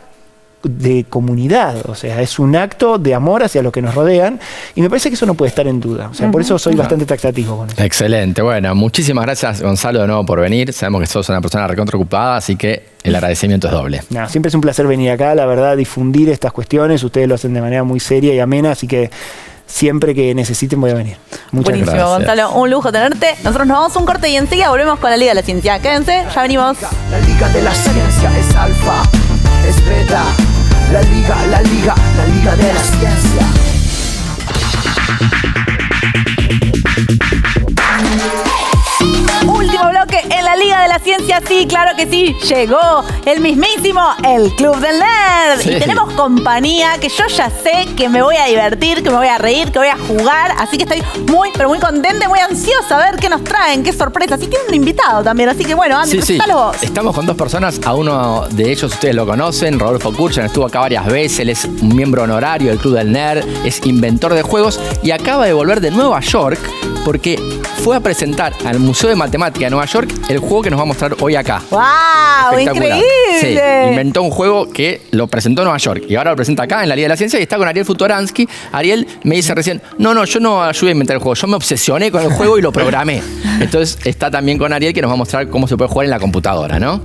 de comunidad, o sea, es un acto de amor hacia los que nos rodean y me parece que eso no puede estar en duda, o sea, por eso soy bastante taxativo con eso. Excelente, bueno, muchísimas gracias Gonzalo de nuevo por venir, sabemos que sos una persona recontra ocupada, así que el agradecimiento es doble. No, siempre es un placer venir acá, la verdad, difundir estas cuestiones, ustedes lo hacen de manera muy seria y amena, así que siempre que necesiten voy a venir. Muchas Buenísimo, gracias. Gonzalo, un lujo tenerte. Nosotros nos vamos a un corte y enseguida volvemos con la Liga de la Ciencia. Quédense, ya venimos. La Liga de la Ciencia es alfa, es beta. La Liga de la Ciencia. Último bloque en la Liga de la Ciencia, sí, claro que sí, llegó el mismísimo, el Club del Nerd. Sí. Y tenemos compañía que yo ya sé que me voy a divertir, que me voy a reír, que voy a jugar. Así que estoy muy, pero muy contenta, muy ansiosa a ver qué nos traen, qué sorpresas. Y tienen un invitado también, así que bueno, Andy, presentalo vos. Estamos con 2 personas, a uno de ellos ustedes lo conocen, Rodolfo Kurchan, estuvo acá varias veces, él es un miembro honorario del Club del Nerd, es inventor de juegos y acaba de volver de Nueva York porque fue a presentar al Museo de Matemática de Nueva York el juego que nos va a mostrar hoy acá. ¡Wow! Espectacular. ¡Increíble! Sí, inventó un juego que lo presentó en Nueva York y ahora lo presenta acá en la Liga de la Ciencia y está con Ariel Futoransky. Ariel me dice recién, no, yo no ayudé a inventar el juego, yo me obsesioné con el juego y lo programé. Entonces está también con Ariel que nos va a mostrar cómo se puede jugar en la computadora, ¿no?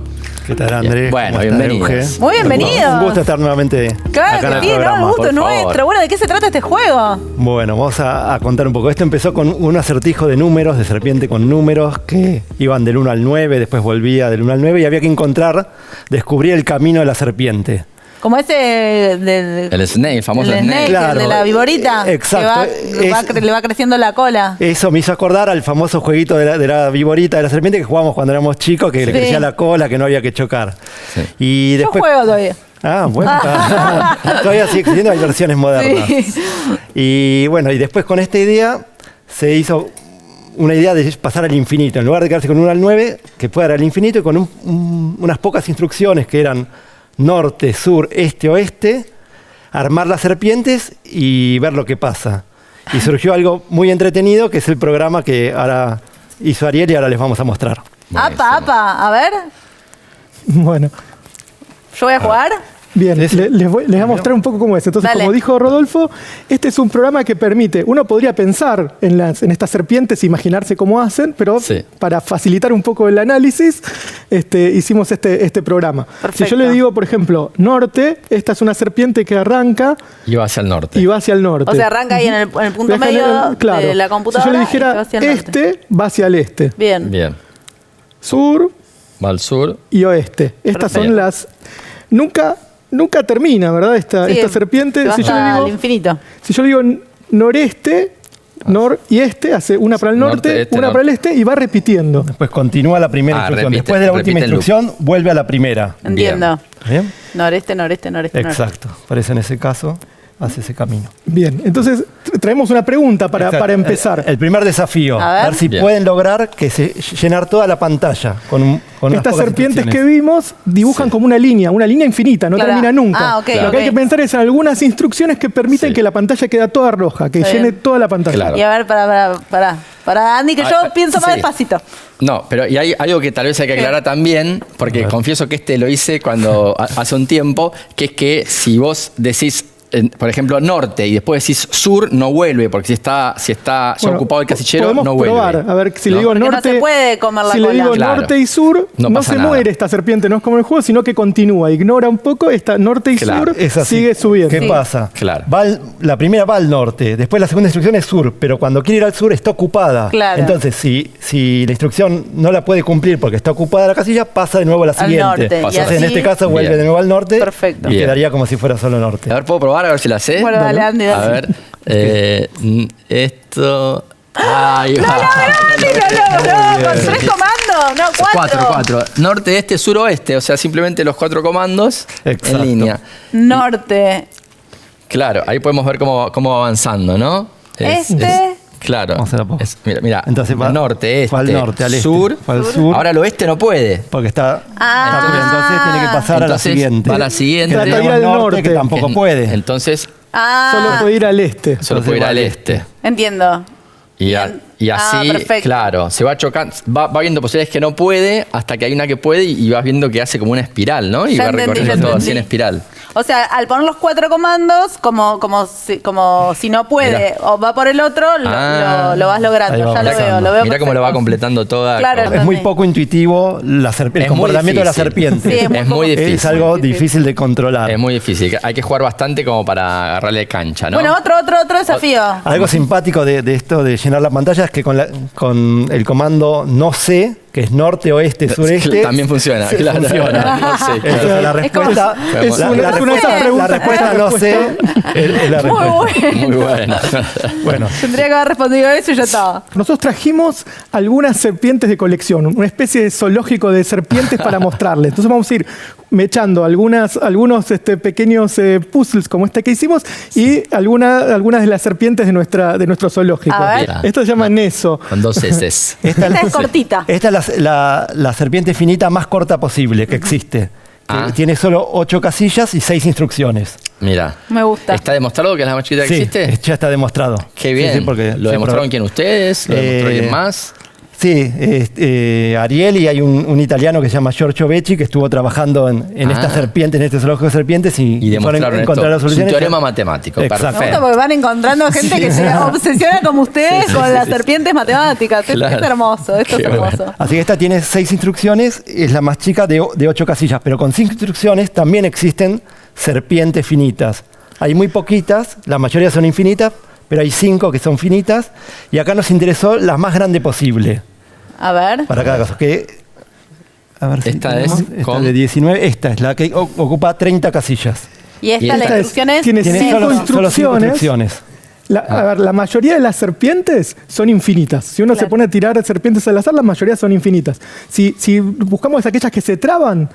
¿Qué tal, Andrés? Bueno, ¿Cómo estás, bienvenidos. Euge? Muy bienvenidos. Un gusto estar nuevamente acá Claro en que el sí, ¿no? programa. El gusto por es nuestro. favor. Bueno, ¿de qué se trata este juego? Bueno, vamos a contar un poco. Esto empezó con un acertijo de números, de serpiente con números, que iban del 1 al 9, después volvía del 1 al 9 y había que descubrir el camino de la serpiente. Como ese del... El Snake, el famoso el Snake. Snake, Claro. el de la viborita. Exacto. Le va creciendo la cola. Eso me hizo acordar al famoso jueguito de la viborita, de la serpiente que jugábamos cuando éramos chicos, que le Sí. crecía la cola, que no había que chocar. Sí. Y Yo después... juego todavía. Ah, bueno. Todavía sigue existiendo, hay versiones modernas. Sí. Y bueno, y después con esta idea se hizo una idea de pasar al infinito. En lugar de quedarse con 1 al 9, que fuera al infinito y con unas pocas instrucciones que eran norte, sur, este, oeste, armar las serpientes y ver lo que pasa. Y surgió algo muy entretenido, que es el programa que ahora hizo Ariel y ahora les vamos a mostrar. Apa, a ver, Bueno, yo voy a jugar. bien, les voy a mostrar un poco cómo es. Entonces, Dale. como dijo Rodolfo, este es un programa que permite, uno podría pensar en estas serpientes, imaginarse cómo hacen, pero Sí. para facilitar un poco el análisis, hicimos este programa. Perfecto. Si yo le digo, por ejemplo, norte, esta es una serpiente que arranca Y va hacia el norte. y va hacia el norte. O sea, arranca ahí en el punto Deja en medio claro. de la computadora. Si yo le y se va dijera hacia el norte. este, va hacia el este. Bien. Bien. Sur Va al sur. y oeste. Estas Perfecto. son las... Nunca termina, ¿verdad? Esta Sí, serpiente. se va Si yo hasta le el digo, infinito. si yo le digo noreste, nor y este, hace una para el norte, Norte, este, una norte. para el este y va repitiendo. Después continúa la primera instrucción. repite, Después de la última repite el loop. instrucción, vuelve a la primera. Entiendo. ¿Bien? Noreste. Exacto. Parece en ese caso, hace ese camino. Bien, entonces traemos una pregunta para Exacto. empezar. El primer desafío, A ver. si Bien. pueden lograr que se llenar toda la pantalla con unas Estas pocas serpientes que instrucciones. vimos dibujan como una línea infinita, no Claro. termina nunca. Ah, ok, Lo que hay ok. que pensar es en algunas instrucciones que permiten Sí. que la pantalla quede toda roja, que Está llene bien. toda la pantalla. Claro. Y a ver, para Andy, que yo pienso más sí. despacito. No, pero y hay algo que tal vez hay que aclarar también, porque confieso que lo hice cuando hace un tiempo, que es que si vos decís, por ejemplo, norte y después decís sur, no vuelve, porque si está ya Bueno, ocupado el casillero, podemos no vuelve. probar. A ver, si le ¿No? digo Porque no norte. se puede comer la si cola. le digo Claro. norte y sur, No no pasa se nada. muere esta serpiente, no es como el juego, sino que continúa, ignora un poco, esta norte y Claro, sur Es así. sigue subiendo. ¿Qué Sí. pasa? Claro. La primera va al norte, después la segunda instrucción es sur, pero cuando quiere ir al sur está ocupada. Claro. Entonces, si la instrucción no la puede cumplir porque está ocupada la casilla, pasa de nuevo a la Al siguiente. norte, y Entonces, así- en este caso vuelve Bien. de nuevo al norte Perfecto. y Bien. quedaría como si fuera solo norte. A ver, ¿puedo probar? A ver si la sé. Bueno, dale, Andy, A dale. ver, esto... Ahí va. No, con 3 comandos, no, 4. Cuatro. Norte, este, sur, oeste. O sea, simplemente los 4 comandos Exacto. en línea. Norte, Claro, ahí podemos ver cómo va avanzando, ¿no? Este. Claro. Vamos a hacer a poco. Mira, Entonces va- norte, este, va al norte, al este, sur. va al sur. Ahora el oeste no puede. Porque está Ah. bien, entonces tiene que pasar a la Entonces, siguiente. va a la siguiente. Trata de ir Tenemos al norte, norte. que tampoco En- puede. Entonces, Solo puede ir al este. solo puede ir al este. Entiendo. Y así, perfecto. claro, se va chocando, va viendo posibilidades que no puede hasta que hay una que puede y vas viendo que hace como una espiral, ¿no? Y Ya va entendí, recorriendo ya todo así en entendí. espiral. O sea, al poner los 4 comandos, como si no puede Mirá. o va por el otro, Ah. lo vas logrando. Ahí va Ya lo avanzando. veo. Mira cómo lo va perfecto. completando toda. Claro, con- Es muy entendí. poco intuitivo el Es muy comportamiento de la difícil. serpiente. Sí, Es muy difícil. Es algo Muy difícil. difícil de controlar. Es muy difícil. Hay que jugar bastante como para agarrarle cancha, ¿no? Bueno, otro desafío. Algo simpático de esto de llenar la pantalla es que con el comando no sé, que es norte, oeste, sureste. También funciona, se claro. funciona. No sé, Entonces, claro. la respuesta, Es la- una- la es una de esas respuesta- preguntas la respuesta que no sé es la Muy respuesta. bueno. Muy bueno. Bueno, Tendría que haber respondido eso y ya estaba. Nosotros trajimos algunas serpientes de colección, una especie de zoológico de serpientes para mostrarles. Entonces vamos a ir mechando algunos pequeños puzzles como este que hicimos y algunas de las serpientes de nuestro zoológico. A ver. Esto se llama Neso. Con 2 S. Esta es cortita. esta es la serpiente finita más corta posible que existe. Ah. Tiene solo 8 casillas y 6 instrucciones. Mira. Me gusta. ¿Está demostrado que es la más chiquita que Sí, existe? ya está demostrado. Qué bien. Sí, porque ¿Lo se demostraron probó. quién ustedes? ¿Lo demostró alguien más? Sí, Ariel, y hay un italiano que se llama Giorgio Becci que estuvo trabajando en estas serpientes, en este zoológico de serpientes y demostraron encontrar esto. las Es un soluciones. teorema matemático. Exacto. Me gusta Perfecto. porque van encontrando gente que se obsesiona como ustedes con las serpientes matemáticas. Claro. Es hermoso, esto Qué es hermoso. bueno. Así que esta tiene 6 instrucciones, es la más chica de 8 casillas, pero con 5 instrucciones también existen serpientes finitas. Hay muy poquitas, la mayoría son infinitas, pero hay 5 que son finitas, y acá nos interesó la más grande posible A ver. para cada caso. A ver si Esta tenemos. es Esta con- de 19, esta es la que ocupa 30 casillas. Y esta, Y la esta instrucción es. tiene Tiene cinco solo 5 instrucciones. instrucciones. A ver, la mayoría de las serpientes son infinitas. Si uno se Claro. pone a tirar serpientes al azar, la mayoría son infinitas. Si buscamos aquellas que se traban,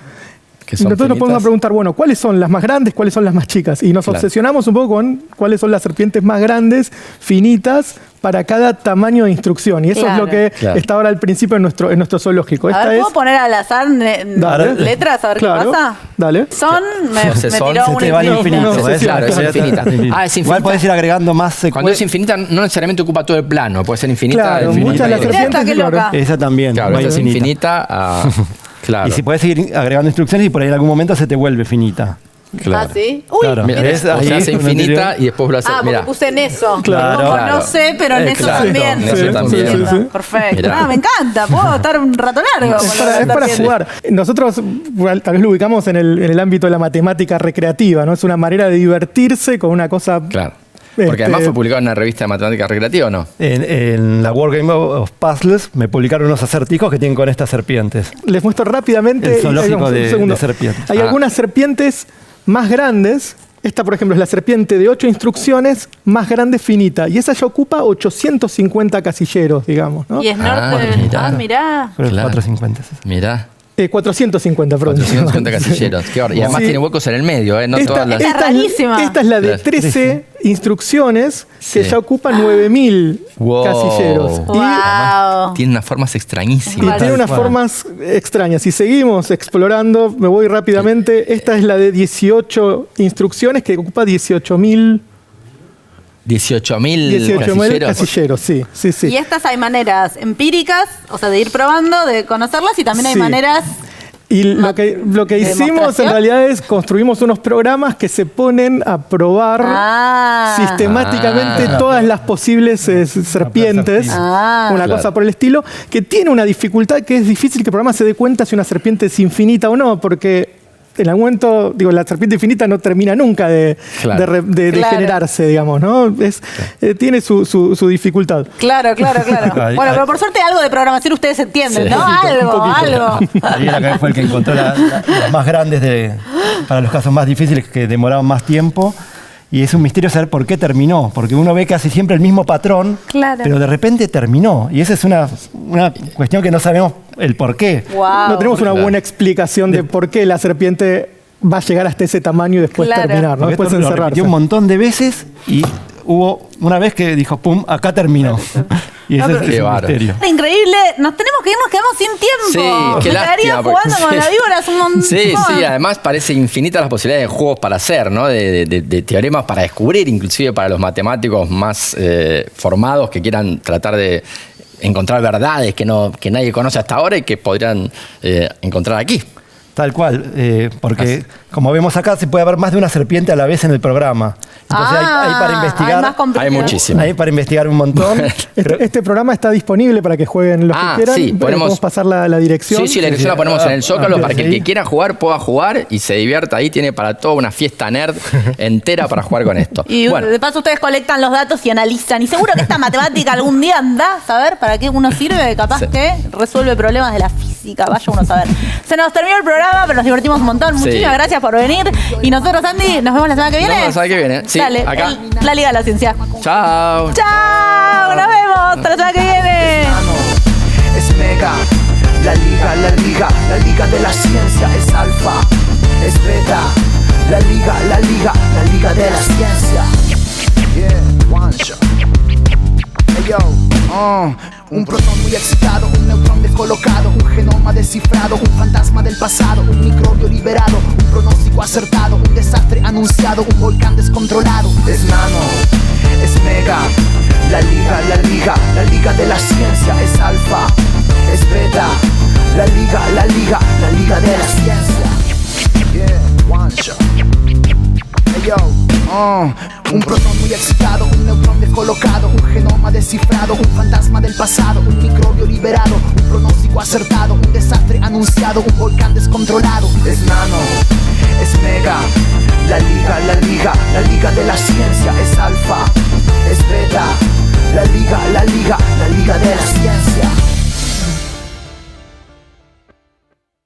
Que son entonces nos finitas. podemos preguntar, bueno, ¿cuáles son las más grandes, cuáles son las más chicas? Y nos Claro. obsesionamos un poco con cuáles son las serpientes más grandes, finitas, para cada tamaño de instrucción. Y eso Claro. es lo que Claro. está ahora al principio en nuestro zoológico. A Esta ver, es... ¿puedo poner al azar Dale. letras a ver Claro. qué pasa? Dale. Son. Me No sé, son- tiró Se una te va al infinita. infinito. no, ¿ves? sí, claro, es infinita. Ah, es Igual infinita. podés ir agregando más Cuando es secuencias. infinita, no necesariamente ocupa todo el plano. Puede ser infinita. Claro, infinita muchas de las y- Mirá esta, serpientes, qué loca. claro. Esa también. Claro, va esta es infinita. infinita. Claro. Y si podés seguir agregando instrucciones y por ahí en algún momento se te vuelve finita. Claro. Ah, sí. Uy, Claro. Mira, ¿Ves? o Ahí se hace es una infinita anterior. y después lo hace. porque Mira. puse en eso. Claro. Como Claro. no sé, pero en eso claro. también. En eso Sí, también. sí, sí. Perfecto. Mirá. Ah, me encanta. Puedo estar un rato largo. Es con para, las es para serpientes. jugar. Nosotros bueno, tal vez lo ubicamos en el ámbito de la matemática recreativa, ¿no? Es una manera de divertirse con una cosa. Claro. Porque además fue publicado en una revista de matemática recreativa, ¿o no? En la World Game of Puzzles me publicaron unos acertijos que tienen con estas serpientes. Les muestro rápidamente. El zoológico un de segundo. serpientes. Hay algunas serpientes más grandes. Esta, por ejemplo, es la serpiente de 8 instrucciones más grande finita. Y esa ya ocupa 850 casilleros, digamos, ¿no? Y es norte. mirá. Mirá. Pero Claro. 450 es eso. Mirá. 450, perdón. 450 casilleros. Qué horror. Y además Sí. tiene huecos en el medio, ¿eh? No todas las. Esta es rarísima. Esta es la de Claro. 13 instrucciones que Sí. ya ocupan 9000 Wow. casilleros. Wow. Además, tiene unas formas extrañísimas. Y tiene unas Bueno. formas extrañas. Si seguimos explorando, me voy rápidamente. Esta es la de 18 instrucciones que ocupa 18.000 18.000 casilleros. casilleros. Sí, sí, sí. Y estas hay maneras empíricas, o sea, de ir probando, de conocerlas, y también hay Sí. maneras. Y lo que hicimos en ¿Demostración? realidad es construimos unos programas que se ponen a probar sistemáticamente Ah. todas las posibles serpientes, Ah. una Claro. cosa por el estilo, que tiene una dificultad que es difícil que el programa se dé cuenta si una serpiente es infinita o no, porque en algún momento, digo, la serpiente infinita no termina nunca de Claro. Claro. generarse, digamos, ¿no? Tiene su dificultad. Claro, claro, claro. Ahí- Bueno, ahí- pero por suerte algo de programación ustedes entienden, Sí. ¿no? Algo, algo. Ariel acá fue el que encontró las más grandes para los casos más difíciles que demoraban más tiempo. Y es un misterio saber por qué terminó, porque uno ve casi siempre el mismo patrón, Claro. pero de repente terminó. Y esa es una cuestión que no sabemos el por qué. Wow. No tenemos una Claro. buena explicación de por qué la serpiente va a llegar hasta ese tamaño y después Claro. terminar, ¿no? Porque Después esto lo encerrarse. repitió un montón de veces y hubo una vez que dijo, pum, acá terminó. Y ese No, es Qué un bárbaro. misterio. Increíble, nos tenemos que ir, nos quedamos sin tiempo. Sí, qué Me quedaría lástima, jugando porque- con la víbora un montón. Sí, sí, además parece infinitas las posibilidades de juegos para hacer, ¿no? De teoremas para descubrir, inclusive para los matemáticos más formados que quieran tratar de encontrar verdades que nadie conoce hasta ahora y que podrían encontrar aquí. Tal cual, porque como vemos acá, se puede ver más de una serpiente a la vez en el programa. Entonces hay para investigar. Hay más complicidad. Hay muchísimo. Hay para investigar un montón. Pero- Este programa está disponible para que jueguen los Ah, que quieran. sí, Podemos pasar la dirección. Sí, la dirección la ponemos en el Zócalo Ah, para que el sí. que quiera jugar pueda jugar y se divierta ahí. Tiene para toda una fiesta nerd entera para jugar con esto. Y Bueno, de paso ustedes colectan los datos y analizan. Y seguro que esta matemática algún día anda a saber para qué uno sirve. Capaz Sí. que resuelve problemas de la física. Vaya uno a saber. Se nos terminó el programa, pero nos divertimos un montón. Sí. Muchísimas gracias por venir. Y nosotros, Andy, nos vemos la semana que viene. Nos vemos la semana que viene. Sí, Dale, acá. la Liga de la Ciencia. chao. ¡Chao! Nos vemos. Hasta la semana que viene. Es mega, la liga de la ciencia es alfa, es beta, la liga de la ciencia. Yeah, one shot. Hey yo, un protón muy excitado, un neutrón descolocado, un genoma descifrado, un fantasma del pasado, un microbio liberado, un pronóstico acertado, un desastre anunciado. anunciado, un volcán descontrolado. Es nano, es mega, la liga de la ciencia. Es alfa, es beta, la liga de la ciencia. Yeah, one shot. Hey yo, un protón muy excitado, un neutrón descolocado, un genoma descifrado, un fantasma del pasado, un microbio liberado, un pronóstico acertado, un desastre anunciado, un volcán descontrolado. Es nano, es mega, la liga de la ciencia. Es alfa, es beta,